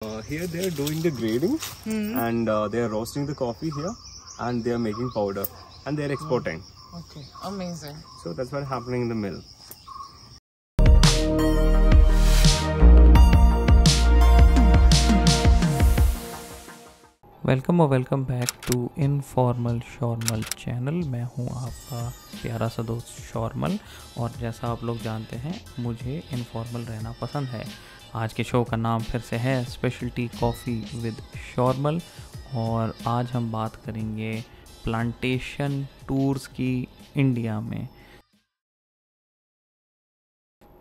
Here they are doing the grading and they are roasting the coffee here and they are making powder and they are exporting. Okay, amazing. So that's what happening in the mill. Welcome और welcome back to informal Shormal channel. मैं हूं आपका प्यारा सा दोस्त शॉर्मल और जैसा आप लोग जानते हैं मुझे इनफॉर्मल रहना पसंद है। आज के शो का नाम फिर से है स्पेशलिटी कॉफ़ी विद शॉर्मल और आज हम बात करेंगे प्लांटेशन टूर्स की इंडिया में।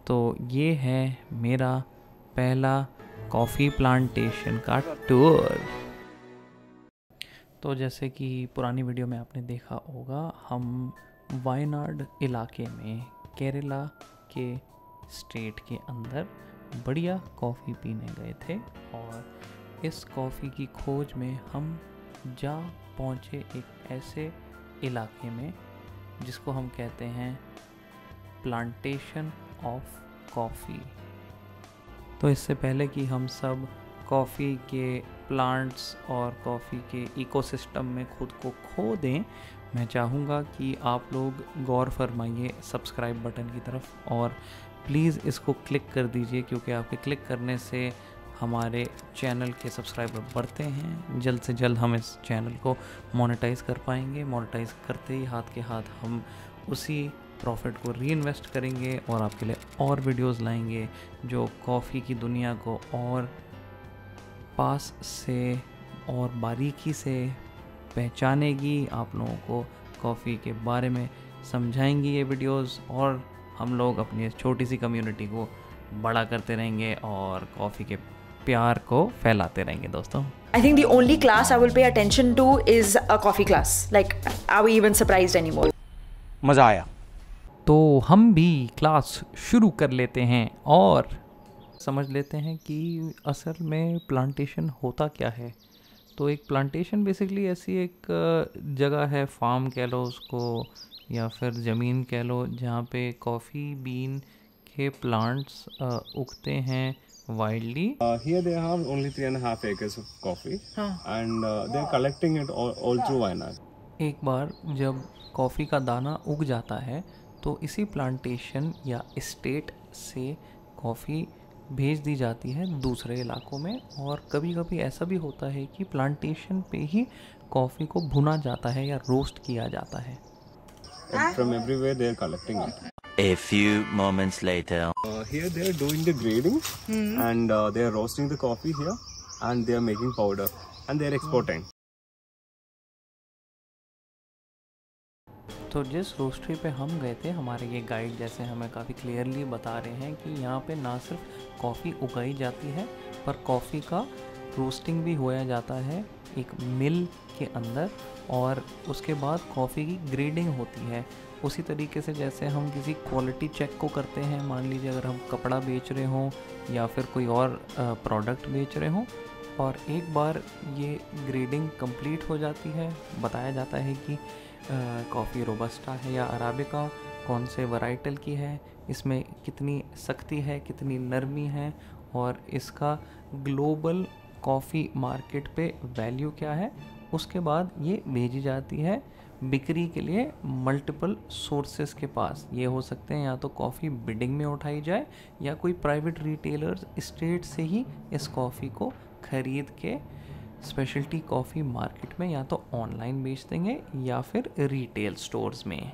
तो ये है मेरा पहला कॉफ़ी प्लांटेशन का टूर। तो जैसे कि पुरानी वीडियो में आपने देखा होगा, हम वायनाड इलाके में केरला के स्टेट के अंदर बढ़िया कॉफ़ी पीने गए थे और इस कॉफ़ी की खोज में हम जा पहुँचे एक ऐसे इलाके में जिसको हम कहते हैं प्लांटेशन ऑफ कॉफ़ी। तो इससे पहले कि हम सब कॉफ़ी के प्लांट्स और कॉफ़ी के इकोसिस्टम में खुद को खो दें, मैं चाहूँगा कि आप लोग गौर फरमाइए सब्सक्राइब बटन की तरफ और प्लीज़ इसको क्लिक कर दीजिए, क्योंकि आपके क्लिक करने से हमारे चैनल के सब्सक्राइबर बढ़ते हैं। जल्द से जल्द हम इस चैनल को मोनेटाइज़ कर पाएंगे। मोनेटाइज़ करते ही हाथ के हाथ हम उसी प्रॉफिट को री इन्वेस्ट करेंगे और आपके लिए और वीडियोज़ लाएंगे जो कॉफ़ी की दुनिया को और पास से और बारीकी से पहचानेगी, आप लोगों को कॉफ़ी के बारे में समझाएंगी ये वीडियोस और हम लोग अपनी इस छोटी सी कम्युनिटी को बड़ा करते रहेंगे और कॉफ़ी के प्यार को फैलाते रहेंगे। दोस्तों, I think the only class I will pay attention to is a coffee class. Like, are we even surprised anymore? मज़ा आया। तो हम भी क्लास शुरू कर लेते हैं और समझ लेते हैं कि असल में प्लांटेशन होता क्या है। तो एक प्लांटेशन बेसिकली ऐसी एक जगह है, फार्म कह लो उसको या फिर ज़मीन कह लो, जहाँ पे कॉफ़ी बीन के प्लांट्स उगते हैं wildly. Here they have only 3.5 acres of coffee and they are collecting it all through Wayanad. एक बार जब कॉफ़ी का दाना उग जाता है तो इसी प्लांटेशन या एस्टेट से कॉफ़ी भेज दी जाती है दूसरे इलाकों में और कभी कभी ऐसा भी होता है कि प्लांटेशन पे ही कॉफ़ी को भुना जाता है या रोस्ट किया जाता है। From everywhere they are collecting it. A few moments later. Here they are doing the grading and they are roasting the coffee here and they are making powder and they are exporting. तो जिस रोस्ट्री पे हम गए थे, हमारे ये guide जैसे हमें काफ़ी क्लियरली बता रहे हैं कि यहाँ पे ना सिर्फ कॉफ़ी उगाई जाती है पर कॉफ़ी का रोस्टिंग भी होया जाता है एक मिल के अंदर और उसके बाद कॉफ़ी की ग्रेडिंग होती है। उसी तरीके से जैसे हम किसी क्वालिटी चेक को करते हैं, मान लीजिए अगर हम कपड़ा बेच रहे हों या फिर कोई और प्रोडक्ट बेच रहे हों और एक बार ये ग्रेडिंग कंप्लीट हो जाती है, बताया जाता है कि कॉफ़ी रोबस्टा है या अराबिका, कौन से वैराइटल की है, इसमें कितनी सख्ती है, कितनी नरमी है और इसका ग्लोबल कॉफ़ी मार्केट पे वैल्यू क्या है। उसके बाद ये भेजी जाती है बिक्री के लिए मल्टीपल सोर्सेस के पास। ये हो सकते हैं या तो कॉफ़ी बिडिंग में उठाई जाए या कोई प्राइवेट रिटेलर्स स्टेट से ही इस कॉफ़ी को ख़रीद के स्पेशलिटी कॉफ़ी मार्केट में या तो ऑनलाइन बेच देंगे या फिर रिटेल स्टोर्स में।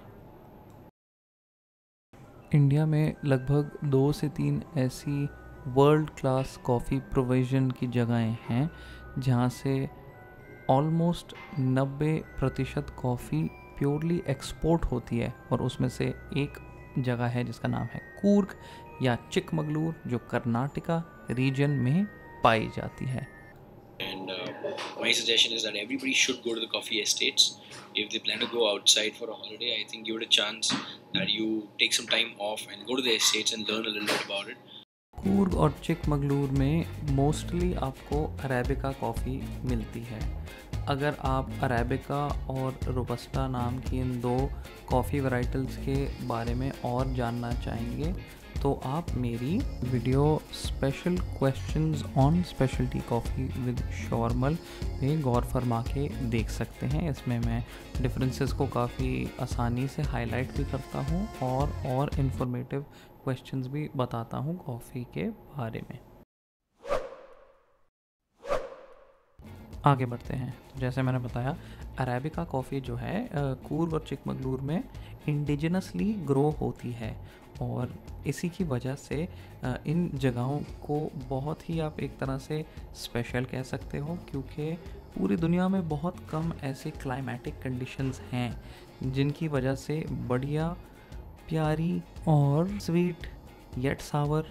इंडिया में लगभग 2 से 3 ऐसी वर्ल्ड क्लास कॉफ़ी प्रोविज़न की जगहें हैं जहां से ऑलमोस्ट 90% कॉफ़ी प्योरली एक्सपोर्ट होती है और उसमें से एक जगह है जिसका नाम है कूर्ग या चिकमगलूर, जो कर्नाटका रीजन में पाई जाती है। And my suggestion is that everybody should go to the coffee estates. If they plan to go outside for a holiday, I think give it a chance that you take some time off and go to the estates and learn a little bit about it. Coorg और चिकमगलूर में mostly आपको arabica coffee मिलती है। अगर आप arabica और robusta नाम की इन 2 कॉफ़ी वैराइटल्स के बारे में और जानना चाहेंगे तो आप मेरी video special questions on speciality coffee with Shormal में गौर फरमा के देख सकते हैं। इसमें मैं डिफरेंसेस को काफ़ी आसानी से हाईलाइट भी करता हूँ और इन्फॉर्मेटिव क्वेश्चंस भी बताता हूँ कॉफ़ी के बारे में। आगे बढ़ते हैं। जैसे मैंने बताया, अरेबिका कॉफ़ी जो है कूर्ग और चिकमगलूर में इंडिजिनसली ग्रो होती है और इसी की वजह से इन जगहों को बहुत ही आप एक तरह से स्पेशल कह सकते हो, क्योंकि पूरी दुनिया में बहुत कम ऐसे क्लाइमेटिक कंडीशंस हैं जिनकी वजह से बढ़िया, प्यारी और स्वीट येट सावर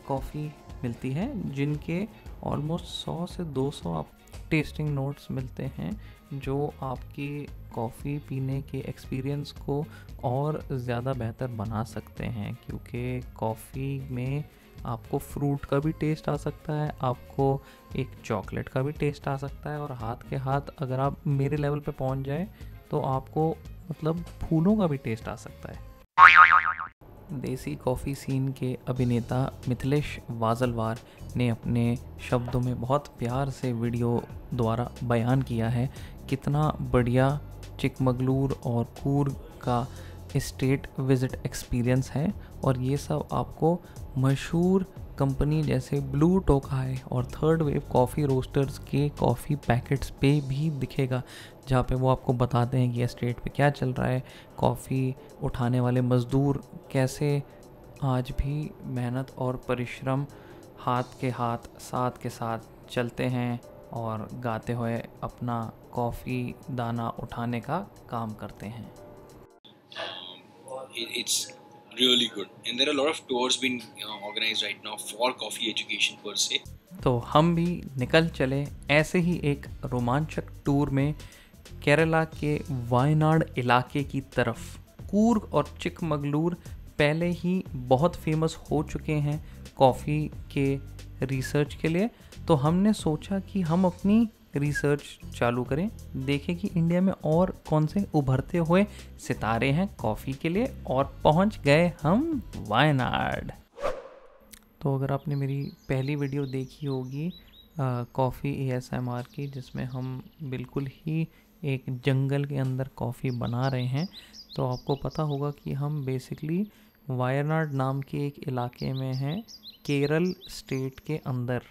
कॉफ़ी मिलती है, जिनके ऑलमोस्ट 100 से 200 आप टेस्टिंग नोट्स मिलते हैं जो आपकी कॉफ़ी पीने के एक्सपीरियंस को और ज़्यादा बेहतर बना सकते हैं। क्योंकि कॉफ़ी में आपको फ्रूट का भी टेस्ट आ सकता है, आपको एक चॉकलेट का भी टेस्ट आ सकता है, और हाथ के हाथ अगर आप मेरे लेवल पे पहुंच जाए तो आपको मतलब फूलों का भी टेस्ट आ सकता है। देसी कॉफ़ी सीन के अभिनेता मिथिलेश वाजलवार ने अपने शब्दों में बहुत प्यार से वीडियो द्वारा बयान किया है कितना बढ़िया चिकमगलूर और कूर्ग का स्टेट विज़िट एक्सपीरियंस है, और ये सब आपको मशहूर कंपनी जैसे ब्लू टोकाई और थर्ड वेव कॉफ़ी रोस्टर्स के कॉफ़ी पैकेट्स पे भी दिखेगा, जहाँ पे वो आपको बताते हैं कि एस्टेट पे क्या चल रहा है, कॉफ़ी उठाने वाले मज़दूर कैसे आज भी मेहनत और परिश्रम हाथ के हाथ साथ के साथ चलते हैं और गाते हुए अपना कॉफ़ी दाना उठाने का काम करते हैं। It's really good, and there are a lot of tours being organized right now for coffee education per se. तो हम भी निकल चले ऐसे ही एक रोमांचक टूर में केरला के वायनाड इलाके की तरफ। कूर्ग और चिकमगलूर पहले ही बहुत फेमस हो चुके हैं कॉफ़ी के रिसर्च के लिए, तो हमने सोचा कि हम अपनी रिसर्च चालू करें, देखें कि इंडिया में और कौन से उभरते हुए सितारे हैं कॉफ़ी के लिए, और पहुंच गए हम वायनाड। तो अगर आपने मेरी पहली वीडियो देखी होगी कॉफ़ी ASMR की, जिसमें हम बिल्कुल ही एक जंगल के अंदर कॉफ़ी बना रहे हैं, तो आपको पता होगा कि हम बेसिकली वायनाड नाम के एक इलाके में हैं केरल स्टेट के अंदर,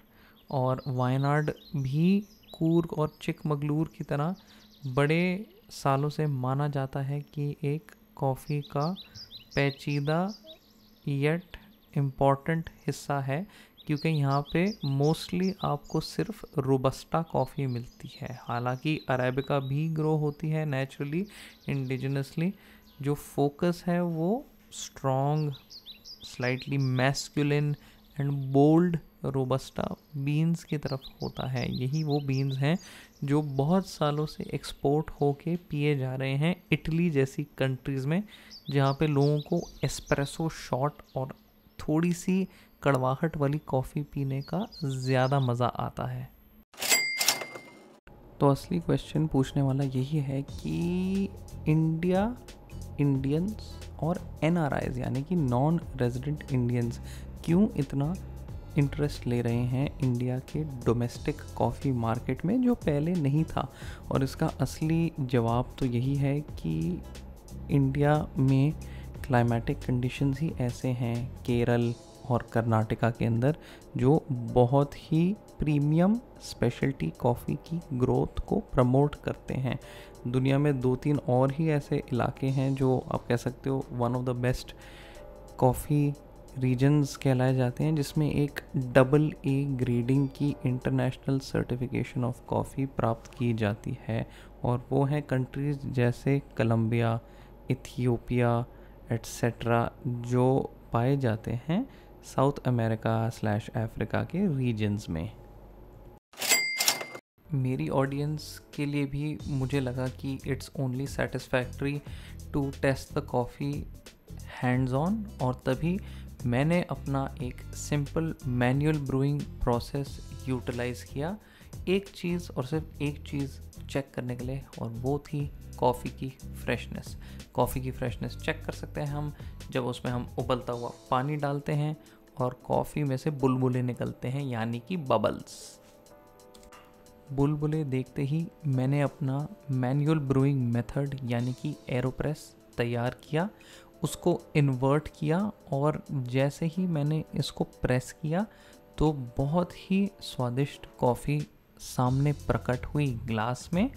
और वायनाड भी कूर्ग और चिकमगलूर की तरह बड़े सालों से माना जाता है कि एक कॉफ़ी का पेचीदा येट इम्पॉर्टेंट हिस्सा है, क्योंकि यहाँ पे मोस्टली आपको सिर्फ रोबस्टा कॉफ़ी मिलती है। हालांकि अरेबिका भी ग्रो होती है नेचुरली इंडिजिनसली। जो फोकस है वो strong, slightly masculine and bold robusta beans की तरफ होता है। यही वो बीन्स हैं जो बहुत सालों से एक्सपोर्ट होके पिए जा रहे हैं इटली जैसी कंट्रीज़ में, जहाँ पे लोगों को एस्प्रेसो शॉट और थोड़ी सी कड़वाहट वाली कॉफ़ी पीने का ज़्यादा मज़ा आता है। तो असली क्वेश्चन पूछने वाला यही है कि इंडियंस और NRIs यानी कि नॉन रेजिडेंट इंडियंस क्यों इतना इंटरेस्ट ले रहे हैं इंडिया के डोमेस्टिक कॉफ़ी मार्केट में, जो पहले नहीं था। और इसका असली जवाब तो यही है कि इंडिया में क्लाइमेटिक कंडीशंस ही ऐसे हैं केरल और कर्नाटका के अंदर, जो बहुत ही प्रीमियम स्पेशलिटी कॉफ़ी की ग्रोथ को प्रमोट करते हैं। दुनिया में 2-3 और ही ऐसे इलाके हैं जो आप कह सकते हो one of the best coffee regions कहलाए जाते हैं, जिसमें एक AA ग्रेडिंग की इंटरनेशनल सर्टिफिकेशन ऑफ कॉफ़ी प्राप्त की जाती है, और वो हैं कंट्रीज़ जैसे कोलंबिया, इथियोपिया एट्सेट्रा, जो पाए जाते हैं साउथ अमेरिका / अफ्रीका के रीजन्स में। मेरी ऑडियंस के लिए भी मुझे लगा कि it's only satisfactory to taste the coffee hands on, और तभी मैंने अपना एक simple manual brewing process utilise किया। एक चीज़ और सिर्फ एक चीज़ चेक करने के लिए, और वो थी कॉफ़ी की फ्रेशनेस। कॉफ़ी की फ्रेशनेस चेक कर सकते हैं हम जब उसमें हम उबलता हुआ पानी डालते हैं और कॉफ़ी में से बुलबुले निकलते हैं, यानी कि बबल्स। बुलबुले देखते ही मैंने अपना मैनुअल ब्रूइंग मेथड यानी कि एरोप्रेस तैयार किया, उसको इन्वर्ट किया, और जैसे ही मैंने इसको प्रेस किया तो बहुत ही स्वादिष्ट कॉफ़ी सामने प्रकट हुई ग्लास में।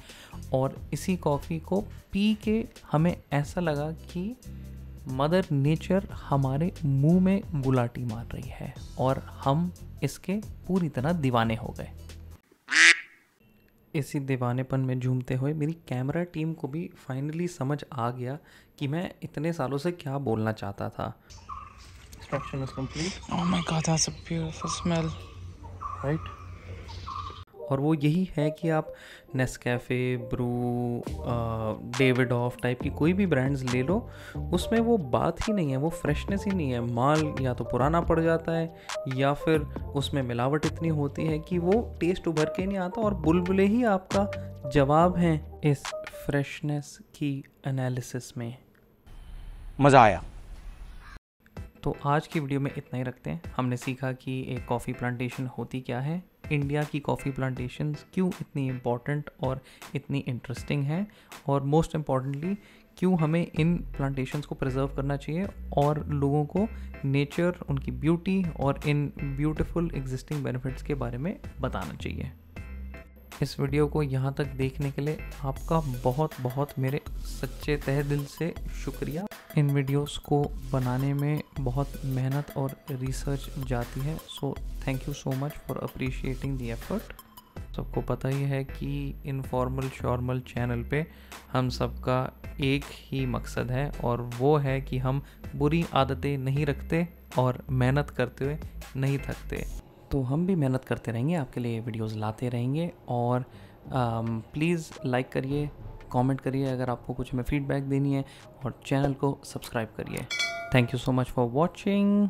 और इसी कॉफ़ी को पी के हमें ऐसा लगा कि मदर नेचर हमारे मुंह में गुलाटी मार रही है और हम इसके पूरी तरह दीवाने हो गए। इसी दीवानेपन में झूमते हुए मेरी कैमरा टीम को भी फाइनली समझ आ गया कि मैं इतने सालों से क्या बोलना चाहता था। Extraction is complete. Oh my god, that's a beautiful smell. Right? और वो यही है कि आप नेस्कैफ़े, ब्रू, डेविडॉफ टाइप की कोई भी ब्रांड्स ले लो, उसमें वो बात ही नहीं है, वो फ्रेशनेस ही नहीं है। माल या तो पुराना पड़ जाता है या फिर उसमें मिलावट इतनी होती है कि वो टेस्ट उभर के नहीं आता, और बुलबुले ही आपका जवाब हैं इस फ्रेशनेस की एनालिसिस में। मज़ा आया। तो आज की वीडियो में इतना ही रखते हैं। हमने सीखा कि एक कॉफ़ी प्लांटेशन होती क्या है, इंडिया की कॉफ़ी प्लांटेशंस क्यों इतनी इम्पॉर्टेंट और इतनी इंटरेस्टिंग हैं, और मोस्ट इम्पॉर्टेंटली क्यों हमें इन प्लांटेशंस को प्रिजर्व करना चाहिए और लोगों को नेचर, उनकी ब्यूटी और इन ब्यूटीफुल एग्जिस्टिंग बेनिफिट्स के बारे में बताना चाहिए। इस वीडियो को यहाँ तक देखने के लिए आपका बहुत बहुत मेरे सच्चे तहे दिल से शुक्रिया। इन वीडियोस को बनाने में बहुत मेहनत और रिसर्च जाती है, so thank you so much for appreciating the effort. सबको पता ही है कि इनफॉर्मल शॉर्मल चैनल पे हम सबका एक ही मकसद है, और वो है कि हम बुरी आदतें नहीं रखते और मेहनत करते हुए नहीं थकते। तो हम भी मेहनत करते रहेंगे, आपके लिए वीडियोस लाते रहेंगे, और प्लीज़ लाइक करिए, कमेंट करिए अगर आपको कुछ हमें फीडबैक देनी है, और चैनल को सब्सक्राइब करिए। Thank you so much for watching.